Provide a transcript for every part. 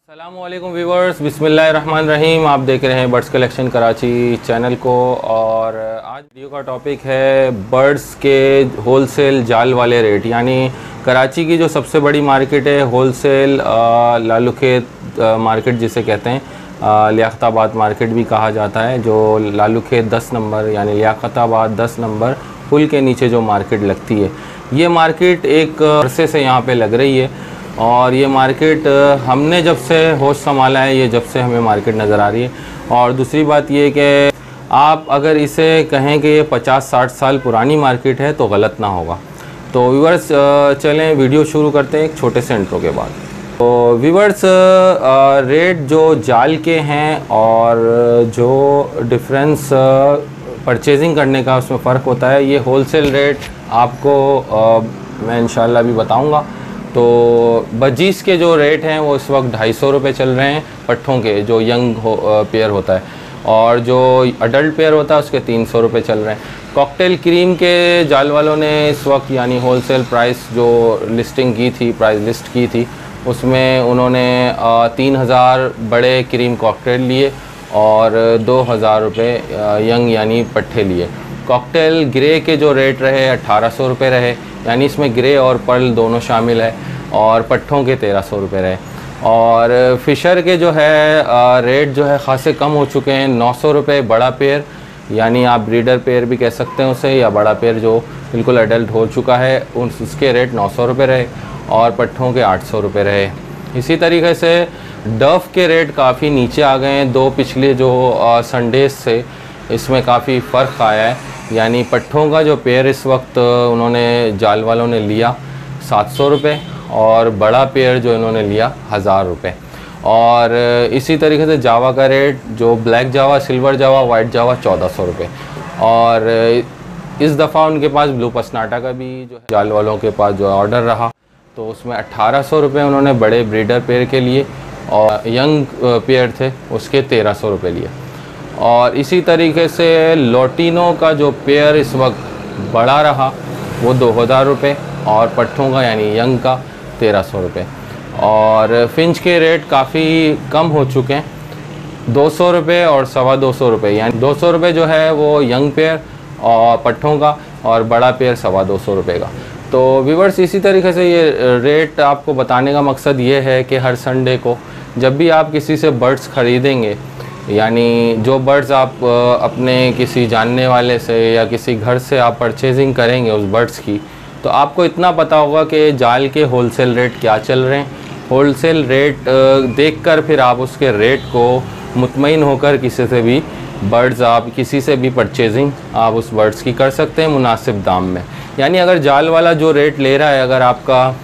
अस्सलामुअलैकुम व्यूवर्स, बिस्मिल्लाहिर्रहमानिर्रहीम। आप देख रहे हैं बर्ड्स कलेक्शन कराची चैनल को। और आज वीडियो का टॉपिक है बर्ड्स के होलसेल जाल वाले रेट। यानी कराची की जो सबसे बड़ी मार्केट है होलसेल लालूखेत मार्केट जिसे कहते हैं, लियाकताबाद मार्केट भी कहा जाता है, जो लालूखेत 10 नंबर यानी लियाकताबाद 10 नंबर पुल के नीचे जो मार्केट लगती है, ये मार्केट एक अरसे से यहाँ पे लग रही है। और ये मार्केट हमने जब से होश संभाला है, ये जब से हमें मार्केट नज़र आ रही है। और दूसरी बात ये कि आप अगर इसे कहें कि ये 50-60 साल पुरानी मार्केट है तो गलत ना होगा। तो व्यूवर्स चलें वीडियो शुरू करते हैं एक छोटे से इंट्रो के बाद। तो व्यूवर्स रेट जो जाल के हैं और जो डिफरेंस परचेजिंग करने का उसमें फ़र्क होता है, ये होलसेल रेट आपको मैं इंशाल्लाह भी बताऊंगा। तो बजीज़ के जो रेट हैं वो इस वक्त 250 रुपये चल रहे हैं पट्ठों के, जो यंग पेयर होता है, और जो अडल्ट पेयर होता है उसके 300 रुपये चल रहे हैं। कॉकटेल क्रीम के जाल वालों ने इस वक्त यानी होलसेल प्राइस जो लिस्टिंग की थी, प्राइस लिस्ट की थी, उसमें उन्होंने 3000 बड़े क्रीम कॉकटेल लिए और 2000 रुपये यंग यानी पट्ठे लिए। कॉकटेल ग्रे के जो रेट रहे 1800 रुपये रहे, यानी इसमें ग्रे और पर्ल दोनों शामिल है, और पट्ठों के 1300 रुपये रहे। और फ़िशर के जो है रेट जो है ख़ासे कम हो चुके हैं। 900 रुपये बड़ा पेयर, यानी आप ब्रीडर पेयर भी कह सकते हैं उसे, या बड़ा पेयर जो बिल्कुल एडल्ट हो चुका है, उसके रेट 900 रुपये रहे, और पट्ठों के 800 रुपये रहे। इसी तरीके से डव के रेट काफ़ी नीचे आ गए हैं। दो पिछले जो संडेज से इसमें काफ़ी फ़र्क आया है। यानी पट्ठों का जो पेयर इस वक्त उन्होंने जाल वालों ने लिया 700 रुपये, और बड़ा पेयर जो इन्होंने लिया 1000 रुपये। और इसी तरीके से जावा का रेट, जो ब्लैक जावा, सिल्वर जावा, वाइट जावा 1400 रुपये। और इस दफ़ा उनके पास ब्लू पसनाटा का भी जो है जाल वालों के पास जो ऑर्डर रहा, तो उसमें 1800 रुपये उन्होंने बड़े ब्रीडर पेयर के लिए, और यंग पेयर थे उसके 1300 रुपये लिए। और इसी तरीके से लोटिनो का जो पेयर इस वक्त बड़ा रहा वो 2000 रुपये, और पट्ठों का यानी यंग का 1300 रुपये। और फिंच के रेट काफ़ी कम हो चुके हैं, 200 रुपये और 225 रुपये, यानी 200 रुपये जो है वो यंग पेयर और पट्ठों का, और बड़ा पेयर 225 रुपये का। तो व्यूवर्स इसी तरीके से ये रेट आपको बताने का मकसद ये है कि हर संडे को जब भी आप किसी से बर्ड्स ख़रीदेंगे, यानी जो बर्ड्स आप अपने किसी जानने वाले से या किसी घर से आप परचेजिंग करेंगे उस बर्ड्स की, तो आपको इतना पता होगा कि जाल के होलसेल रेट क्या चल रहे हैं। होलसेल रेट देखकर फिर आप उसके रेट को मुतमईन होकर किसी से भी बर्ड्स, आप किसी से भी परचेजिंग आप उस बर्ड्स की कर सकते हैं मुनासिब दाम में। यानी अगर जाल वाला जो रेट ले रहा है, अगर आपका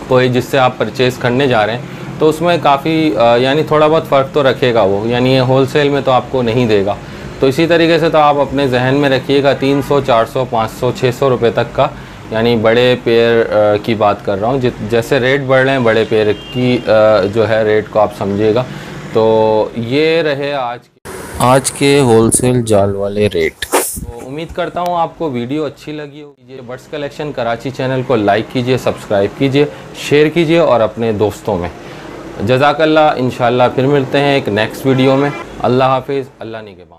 कोई जिससे आप परचेज़ करने जा रहे हैं, तो उसमें काफ़ी यानी थोड़ा बहुत फ़र्क तो रखेगा वो, यानी ये होलसेल में तो आपको नहीं देगा। तो इसी तरीके से तो आप अपने जहन में रखिएगा 300, 400, 500, 600 रुपये तक का, यानी बड़े पेयर की बात कर रहा हूँ। जैसे रेट बढ़ रहे हैं बड़े पेयर की जो है रेट को आप समझिएगा। तो ये रहे आज के होलसेल जाल वाले रेट। तो उम्मीद करता हूँ आपको वीडियो अच्छी लगी होगी। बर्ड्स कलेक्शन कराची चैनल को लाइक कीजिए, सब्सक्राइब कीजिए, शेयर कीजिए और अपने दोस्तों में। जज़ाकल्लाह। इंशाल्लाह फिर मिलते हैं एक नेक्स्ट वीडियो में। अल्लाह हाफिज़। अल्लाह निगहबान।